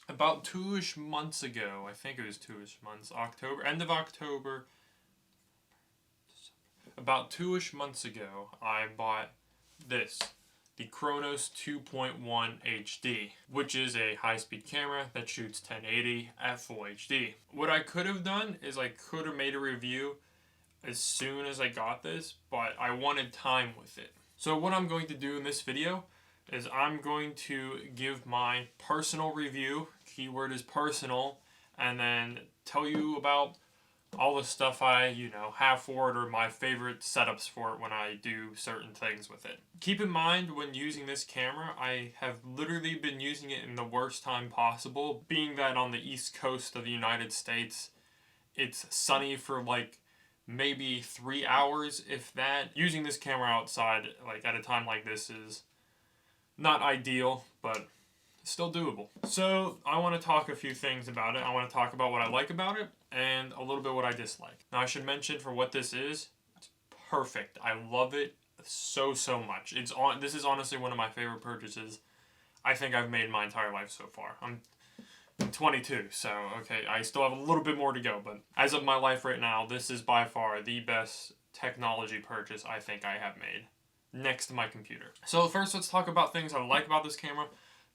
About 2-ish months ago, I think it was 2-ish months, end of October, about 2-ish months ago, I bought this, the Chronos 2.1 HD, which is a high-speed camera that shoots 1080 at full HD. What I could have done is I could have made a review as soon as I got this, but I wanted time with it. So what I'm going to do in this video is I'm going to give my personal review, keyword is personal, and then tell you about all the stuff I, have for it or my favorite setups for it when I do certain things with it. Keep in mind when using this camera, I have literally been using it in the worst time possible, being that on the east coast of the United States, it's sunny for like maybe 3 hours, if that. Using this camera outside, like at a time like this, is not ideal, but still doable. So I want to talk a few things about it. I want to talk about what I like about it and a little bit what I dislike. Now I should mention for what this is, it's perfect. I love it so much. This is honestly one of my favorite purchases I think I've made my entire life so far. I'm 22, so okay, I still have a little bit more to go, but as of my life right now, this is by far the best technology purchase I think I have made, next to my computer. So first, let's talk about things I like about this camera,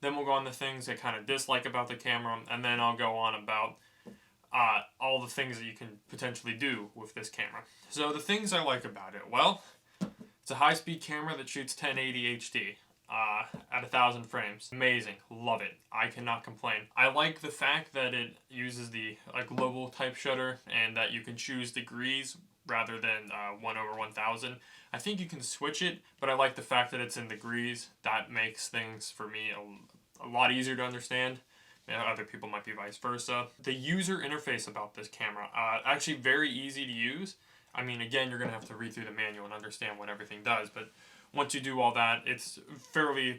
then we'll go on to things I kind of dislike about the camera, and then I'll go on about all the things that you can potentially do with this camera. So the things I like about it, well, it's a high-speed camera that shoots 1080 HD. At 1,000 frames. Amazing. Love it. I cannot complain. I like the fact that it uses the global type shutter and that you can choose degrees rather than 1/1000. I think you can switch it, but I like the fact that it's in degrees. That makes things for me a lot easier to understand. Other people might be vice versa. The user interface about this camera, actually very easy to use. I mean, again, you're going to have to read through the manual and understand what everything does, but once you do all that, it's fairly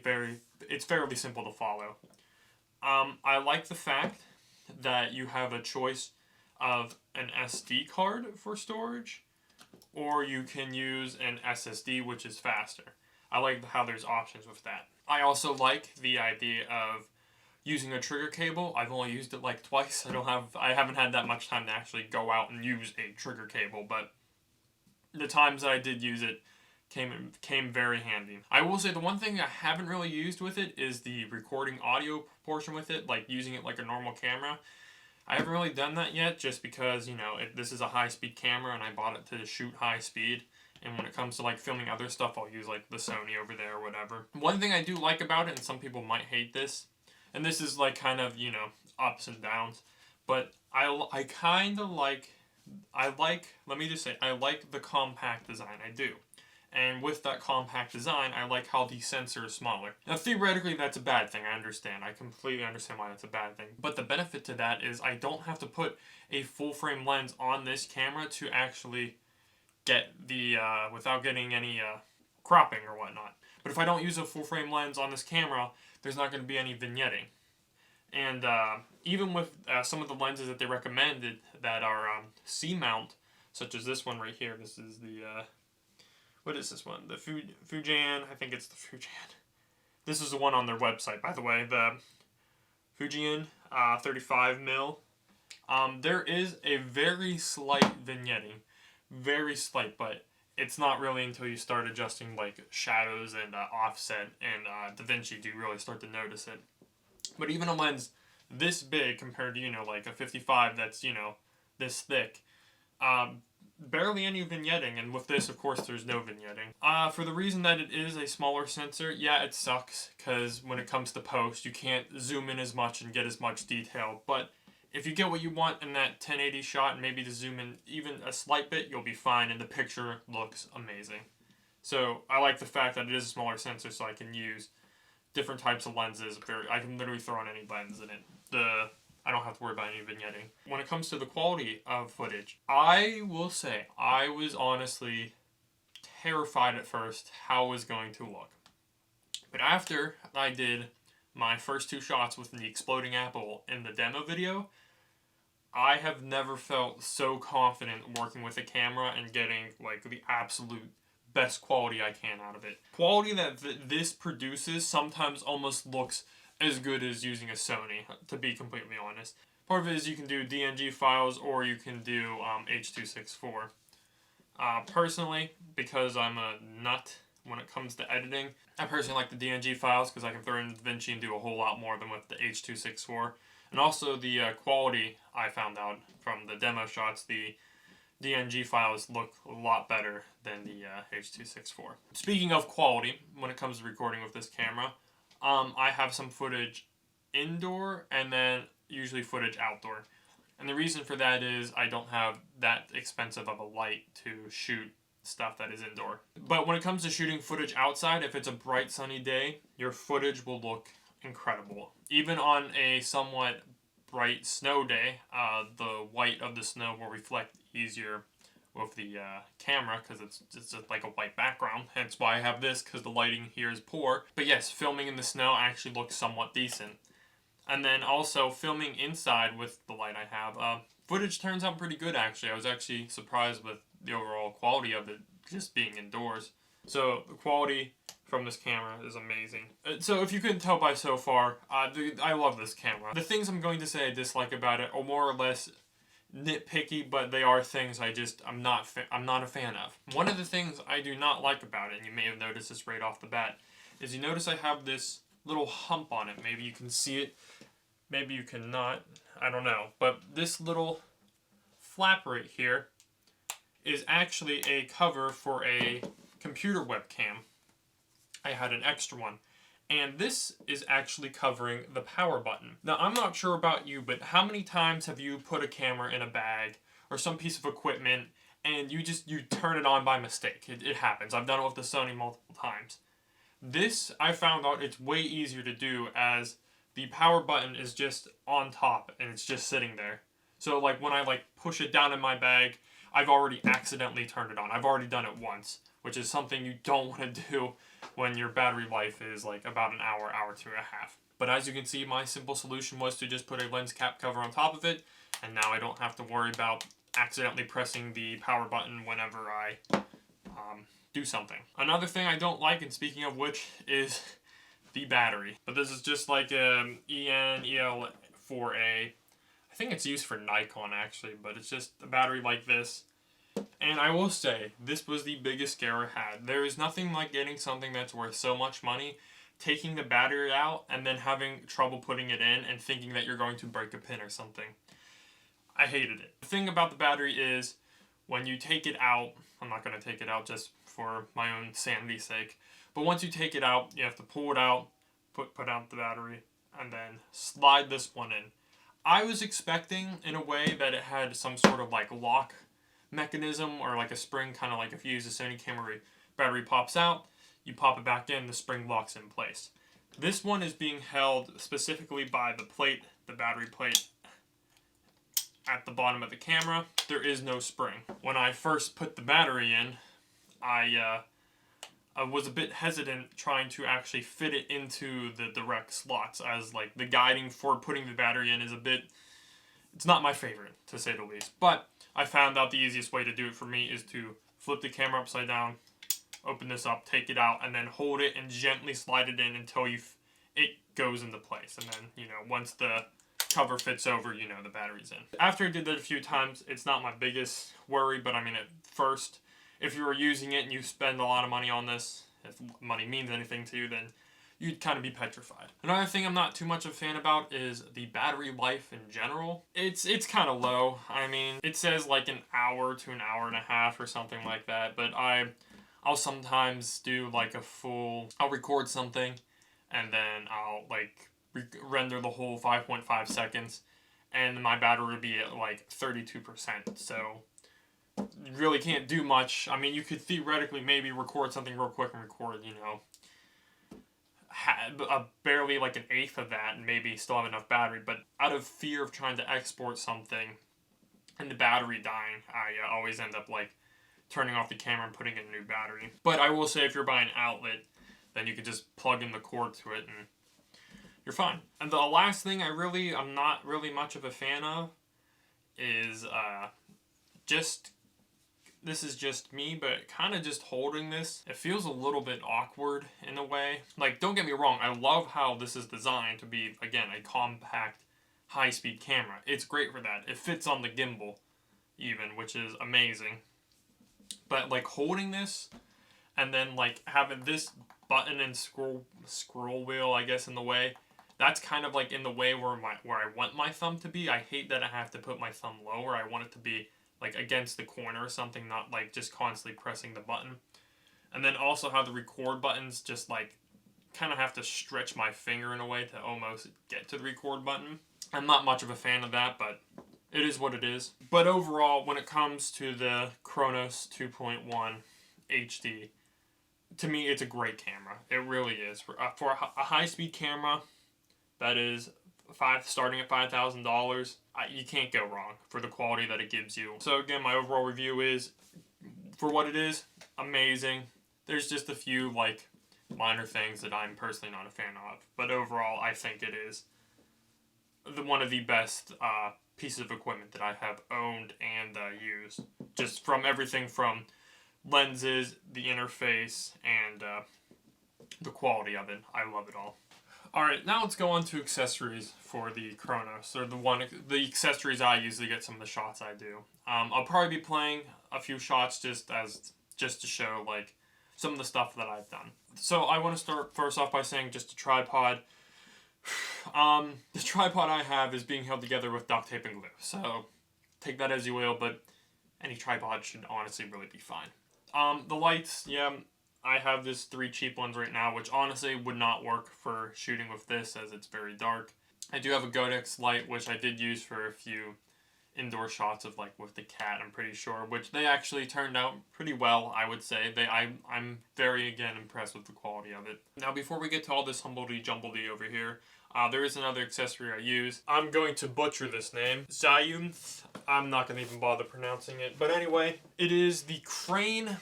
simple to follow. I like the fact that you have a choice of an SD card for storage, or you can use an SSD, which is faster. I like how there's options with that. I also like the idea of using a trigger cable. I've only used it like twice. I haven't had that much time to actually go out and use a trigger cable, but the times that I did use it came very handy. I will say the one thing I haven't really used with it is the recording audio portion with it, like using it like a normal camera. I haven't really done that yet just because, this is a high-speed camera and I bought it to shoot high speed. And when it comes to like filming other stuff, I'll use like the Sony over there or whatever. One thing I do like about it, and some people might hate this, and this is like kind of, ups and downs, but I kind of like, let me just say, I like the compact design, I do. And with that compact design, I like how the sensor is smaller. Now, theoretically, that's a bad thing. I understand. I completely understand why that's a bad thing. But the benefit to that is I don't have to put a full-frame lens on this camera to actually get the, without getting any cropping or whatnot. But if I don't use a full-frame lens on this camera, there's not going to be any vignetting. And even with some of the lenses that they recommended that are C-mount, such as this one right here, this is the... what is this one? The Fujian. I think it's the Fujian. This is the one on their website, by the way. The Fujian 35mm. There is a very slight vignetting. Very slight, but it's not really until you start adjusting like shadows and offset and DaVinci do you really start to notice it. But even a lens this big compared to, like a 55 that's, this thick, barely any vignetting, and with this, of course, there's no vignetting. For the reason that it is a smaller sensor, yeah, it sucks, because when it comes to post, you can't zoom in as much and get as much detail, but if you get what you want in that 1080 shot, and maybe to zoom in even a slight bit, you'll be fine, and the picture looks amazing. So, I like the fact that it is a smaller sensor, so I can use different types of lenses. I can literally throw on any lens in it. I don't have to worry about any vignetting. When it comes to the quality of footage, I will say I was honestly terrified at first how it was going to look. But after I did my first 2 shots with the exploding apple in the demo video, I have never felt so confident working with a camera and getting like the absolute best quality I can out of it. Quality that this produces sometimes almost looks as good as using a Sony, to be completely honest. Part of it is you can do DNG files or you can do H.264. Personally, because I'm a nut when it comes to editing, I personally like the DNG files because I can throw in DaVinci and do a whole lot more than with the H.264. And also the quality, I found out from the demo shots, the DNG files look a lot better than the H.264. Speaking of quality, when it comes to recording with this camera, I have some footage indoor and then usually footage outdoor. And the reason for that is I don't have that expensive of a light to shoot stuff that is indoor. But when it comes to shooting footage outside, if it's a bright sunny day, your footage will look incredible. Even on a somewhat bright snow day, the white of the snow will reflect easier with the camera because it's just like a white background. Hence why I have this, because the lighting here is poor. But yes, filming in the snow actually looks somewhat decent. And then also filming inside with the light I have, footage turns out pretty good actually. I was actually surprised with the overall quality of it just being indoors. So the quality from this camera is amazing. So if you couldn't tell by so far, I love this camera. The things I'm going to say I dislike about it are more or less nitpicky, but they are things I'm not a fan of. One of the things I do not like about it, and you may have noticed this right off the bat, is you notice I have this little hump on it. Maybe you can see it, maybe you cannot, I don't know. But this little flap right here is actually a cover for a computer webcam. I had an extra one. And this is actually covering the power button. Now, I'm not sure about you, but how many times have you put a camera in a bag or some piece of equipment and you turn it on by mistake? It happens. I've done it with the Sony multiple times. This, I found out it's way easier to do as the power button is just on top and it's just sitting there. So like when I push it down in my bag, I've already accidentally turned it on. I've already done it once, which is something you don't want to do when your battery life is like about an hour, hour and a half. But as you can see, my simple solution was to just put a lens cap cover on top of it, and now I don't have to worry about accidentally pressing the power button whenever I do something. Another thing I don't like, and speaking of which, is the battery. But this is just like an EL4A. I think it's used for Nikon actually, but it's just a battery like this. And I will say, this was the biggest scare I had. There is nothing like getting something that's worth so much money, taking the battery out, and then having trouble putting it in and thinking that you're going to break a pin or something. I hated it. The thing about the battery is, when you take it out, I'm not going to take it out just for my own sanity's sake, but once you take it out, you have to pull it out, put out the battery, and then slide this one in. I was expecting, in a way, that it had some sort of lock mechanism or like a spring, kind of like if you use a Sony camera, battery pops out, you pop it back in, the spring locks in place. This one is being held specifically by the plate, the battery plate at the bottom of the camera. There is no spring. When I first put the battery in, I was a bit hesitant trying to actually fit it into the direct slots, as like the guiding for putting the battery in is it's not my favorite, to say the least. But I found out the easiest way to do it for me is to flip the camera upside down, open this up, take it out, and then hold it and gently slide it in until it goes into place. And then, once the cover fits over, the battery's in. After I did that a few times, it's not my biggest worry, but I mean, at first, if you were using it and you spend a lot of money on this, if money means anything to you, then you'd kind of be petrified. Another thing I'm not too much of a fan about is the battery life in general. It's kind of low. I mean, it says like an hour to an hour and a half or something like that, but I'll sometimes do like I'll record something and then I'll render the whole 5.5 seconds and my battery will be at like 32%. So you really can't do much. I mean, you could theoretically maybe record something real quick and record, barely like an eighth of that and maybe still have enough battery, but out of fear of trying to export something and the battery dying, I always end up turning off the camera and putting in a new battery. But I will say, if you're buying an outlet, then you can just plug in the cord to it and you're fine. And the last thing I'm not really much of a fan of is just this is just me, but kind of just holding this, it feels a little bit awkward in a way. Like, don't get me wrong, I love how this is designed to be, again, a compact, high-speed camera. It's great for that. It fits on the gimbal, even, which is amazing. But, like, holding this, and then, like, having this button and scroll wheel, I guess, in the way, that's kind of, like, in the way where I want my thumb to be. I hate that I have to put my thumb lower. I want it to be like against the corner or something, not like just constantly pressing the button. And then also how the record buttons just like kind of have to stretch my finger in a way to almost get to the record button. I'm not much of a fan of that, but it is what it is. But overall, when it comes to the Chronos 2.1 HD, to me it's a great camera. It really is. For a high-speed camera that is starting at $5,000, you can't go wrong for the quality that it gives you. So again, my overall review is, for what it is, amazing. There's just a few like minor things that I'm personally not a fan of, but overall I think it is one of the best pieces of equipment that I have owned and used. Just from everything from lenses, the interface, and the quality of it. I love it all. Alright, now let's go on to accessories for the Chronos, or the accessories I use to get some of the shots I do. I'll probably be playing a few shots just to show like some of the stuff that I've done. So I want to start first off by saying just a tripod. The tripod I have is being held together with duct tape and glue, so take that as you will, but any tripod should honestly really be fine. The lights, yeah, I have this 3 cheap ones right now, which honestly would not work for shooting with this as it's very dark. I do have a Godex light, which I did use for a few indoor shots of like with the cat, I'm pretty sure, which they actually turned out pretty well, I would say. I'm very, again, impressed with the quality of it. Now, before we get to all this humbledy-jumbledy over here, there is another accessory I use. I'm going to butcher this name. Zayumth. I'm not going to even bother pronouncing it. But anyway, it is the Crane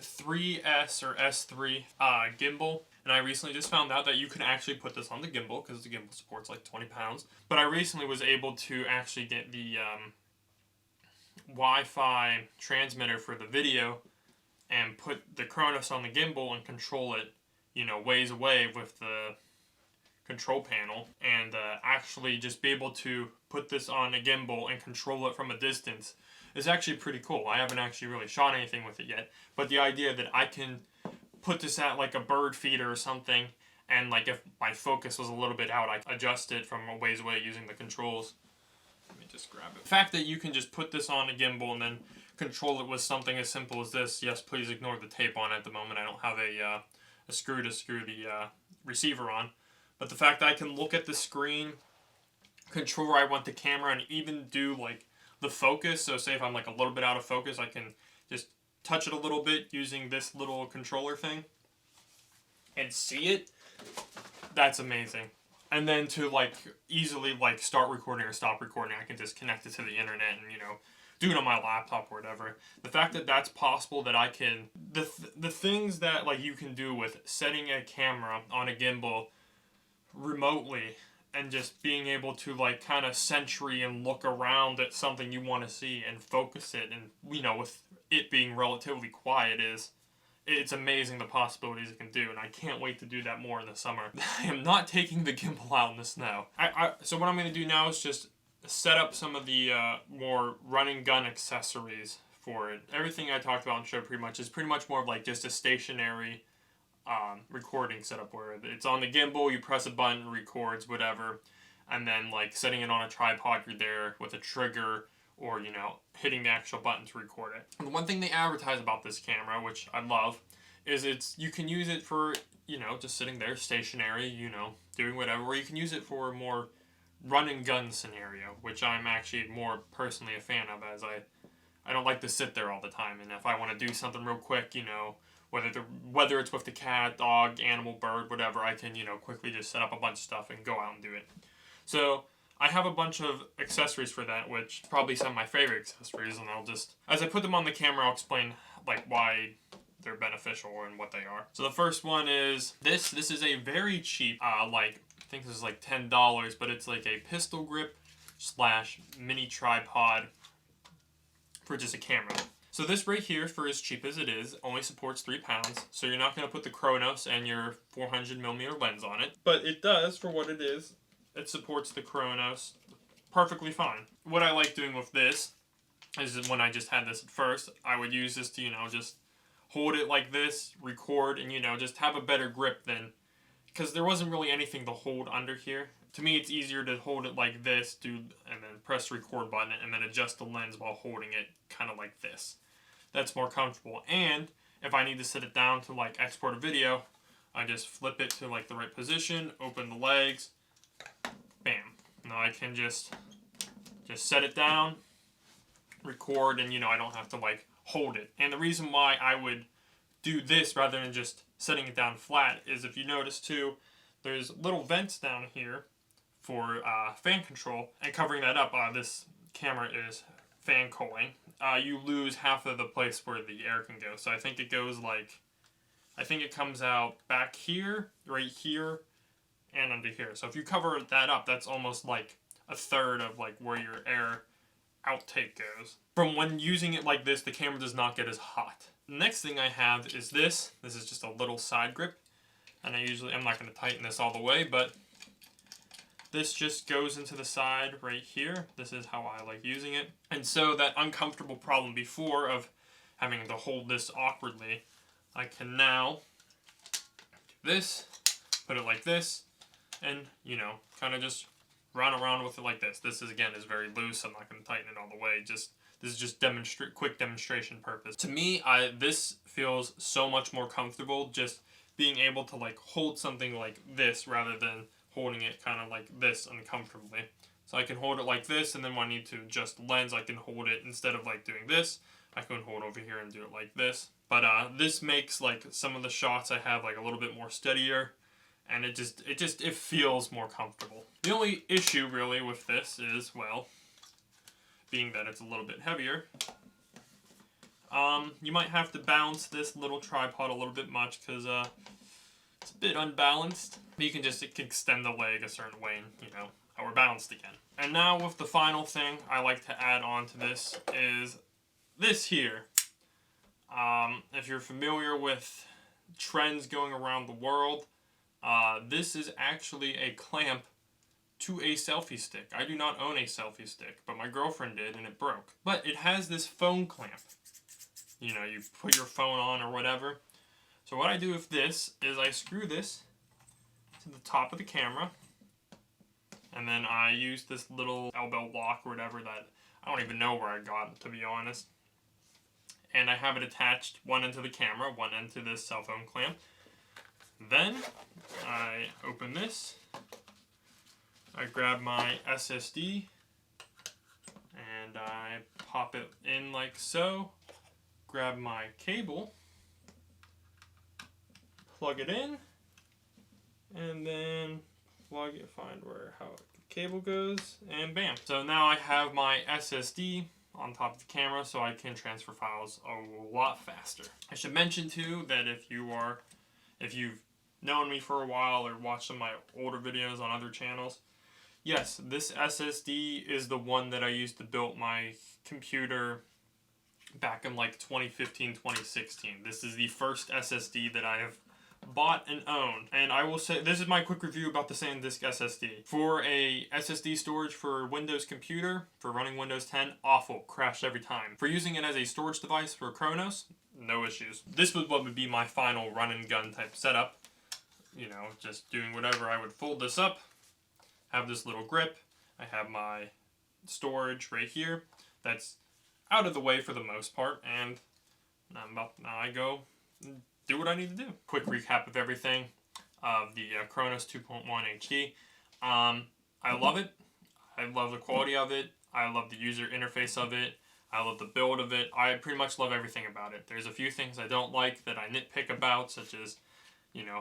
3S or S3 gimbal. And I recently just found out that you can actually put this on the gimbal, because the gimbal supports like 20 pounds. But I recently was able to actually get the Wi-Fi transmitter for the video and put the Chronos on the gimbal and control it, you know, ways away with the control panel, and actually just be able to put this on a gimbal and control it from a distance is actually pretty cool. I haven't actually really shot anything with it yet, but the idea that I can put this at like a bird feeder or something, and like if my focus was a little bit out, I adjust it from a ways away using the controls. Let me just grab it. The fact that you can just put this on a gimbal and then control it with something as simple as this. Yes, please ignore the tape on it at the moment. I don't have a screw to screw the receiver on. But the fact that I can look at the screen, control where I want the camera, and even do like the focus. So say if I'm like a little bit out of focus, I can just touch it a little bit using this little controller thing and see it. That's amazing. And then to like easily like start recording or stop recording, I can just connect it to the internet and, you know, do it on my laptop or whatever. The fact that that's possible, that I can, the things that like you can do with setting a camera on a gimbal remotely and just being able to like kind of sentry and look around at something you want to see and focus it, and you know, with it being relatively quiet, it's amazing the possibilities it can do, and I can't wait to do that more in the summer. I am not taking the gimbal out in the snow. So what I'm going to do now is just set up some of the more running gun accessories for it. Everything I talked about and showed pretty much more of like just a stationary recording setup where it's on the gimbal, you press a button, it records, whatever, and then like setting it on a tripod, you're there with a trigger, or you know, hitting the actual button to record it. And the one thing they advertise about this camera, which I love, is you can use it for, you know, just sitting there stationary, you know, doing whatever, or you can use it for a more run and gun scenario, which I'm actually more personally a fan of, as I don't like to sit there all the time, and if I want to do something real quick, you know, whether it's with the cat, dog, animal, bird, whatever, I can, you know, quickly just set up a bunch of stuff and go out and do it. So I have a bunch of accessories for that, which are probably some of my favorite accessories, and I'll just, as I put them on the camera, I'll explain like why they're beneficial and what they are. So the first one is this. This is a very cheap, like, I think this is like $10, but it's like a pistol grip / mini tripod for just a camera. So this right here, for as cheap as it is, only supports 3 pounds. So you're not going to put the Chronos and your 400mm lens on it. But it does, for what it is, it supports the Chronos perfectly fine. What I like doing with this is that when I just had this at first, I would use this to, just hold it like this, record, and, just have a better grip than... Because there wasn't really anything to hold under here. To me, it's easier to hold it like this, and then press the record button, and then adjust the lens while holding it kind of like this. That's more comfortable. And if I need to sit it down to like export a video, I just flip it to like the right position, open the legs, bam. Now I can just set it down, record, and I don't have to like hold it. And the reason why I would do this rather than just setting it down flat is, if you notice too, there's little vents down here for fan control, and covering that up, this camera is fan cooling. You lose half of the place where the air can go. So I think it goes like, I think it comes out back here, right here, and under here. So if you cover that up, that's almost like a third of like where your air outtake goes. From when using it like this, the camera does not get as hot. Next thing I have is this. This is just a little side grip. And I'm not going to tighten this all the way, but this just goes into the side right here. This is how I like using it. And so that uncomfortable problem before of having to hold this awkwardly, I can now do this, put it like this, and, kind of just run around with it like this. This is, again, is very loose. I'm not going to tighten it all the way. This is just quick demonstration purpose. To me, this feels so much more comfortable, just being able to like hold something like this rather than holding it kind of like this uncomfortably. So I can hold it like this, and then when I need to adjust the lens, I can hold it, instead of like doing this, I can hold over here and do it like this. But this makes like some of the shots I have like a little bit more steadier, and it feels more comfortable. The only issue really with this is, well, being that it's a little bit heavier, you might have to balance this little tripod a little bit much, because it's a bit unbalanced. But you can just extend the leg a certain way, and now we're balanced again. And now with the final thing I like to add on to this is this here. If you're familiar with trends going around the world, this is actually a clamp to a selfie stick. I do not own a selfie stick, but my girlfriend did, and it broke. But it has this phone clamp. You put your phone on or whatever. So what I do with this is I screw this to the top of the camera, and then I use this little elbow lock or whatever that I don't even know where I got it, to be honest. And I have it attached, one end to the camera, one end to this cell phone clamp. Then I open this, I grab my SSD, and I pop it in like so, grab my cable, plug it in, and then plug it, find how the cable goes, and bam. So now I have my SSD on top of the camera, so I can transfer files a lot faster. I should mention too that if you've known me for a while or watched some of my older videos on other channels, yes, this SSD is the one that I used to build my computer back in like 2015, 2016. This is the first SSD that I have bought and owned. And I will say, this is my quick review about the SanDisk SSD. For a SSD storage for Windows computer, for running Windows 10, awful, crashed every time. For using it as a storage device for Chronos, no issues. This was what would be my final run and gun type setup. Just doing whatever. I would fold this up, have this little grip, I have my storage right here that's out of the way for the most part, and now I go do what I need to do. Quick recap of everything of the Chronos 2.1 HD. I love it. I love the quality of it. I love the user interface of it. I love the build of it. I pretty much love everything about it. There's a few things I don't like that I nitpick about, such as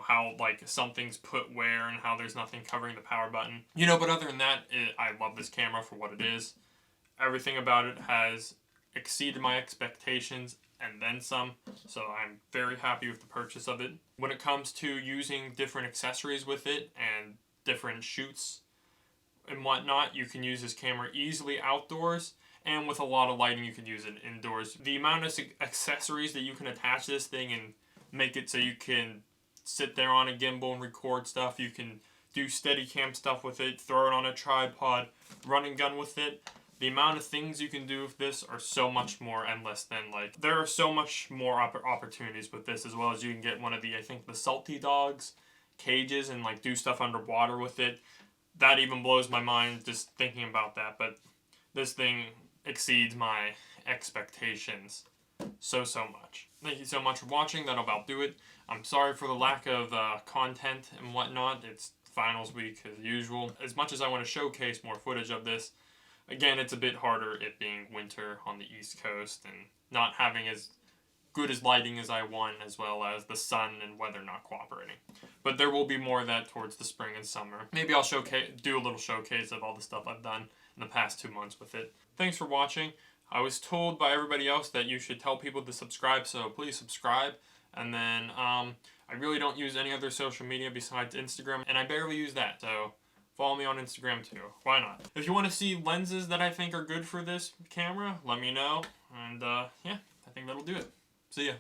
how like something's put where and how there's nothing covering the power button. But other than that, I love this camera for what it is. Everything about it has exceeded my expectations and then some, so I'm very happy with the purchase of it. When it comes to using different accessories with it and different shoots and whatnot, you can use this camera easily outdoors, and with a lot of lighting you can use it indoors. The amount of accessories that you can attach to this thing and make it so you can sit there on a gimbal and record stuff, you can do Steadicam stuff with it, throw it on a tripod, run and gun with it. The amount of things you can do with this are so much more endless than, like, there are so much more opportunities with this, as well as you can get one of the, I think, the Salty Dogs cages and, like, do stuff underwater with it. That even blows my mind just thinking about that, but this thing exceeds my expectations so much. Thank you so much for watching. That'll about do it. I'm sorry for the lack of content and whatnot. It's finals week as usual. As much as I want to showcase more footage of this, again, it's a bit harder, it being winter on the East Coast and not having as good as lighting as I want, as well as the sun and weather not cooperating. But there will be more of that towards the spring and summer. Maybe I'll do a little showcase of all the stuff I've done in the past 2 months with it. Thanks for watching. I was told by everybody else that you should tell people to subscribe, so please subscribe. And then, I really don't use any other social media besides Instagram, and I barely use that, so follow me on Instagram too. Why not? If you want to see lenses that I think are good for this camera, let me know. And, yeah, I think that'll do it. See ya.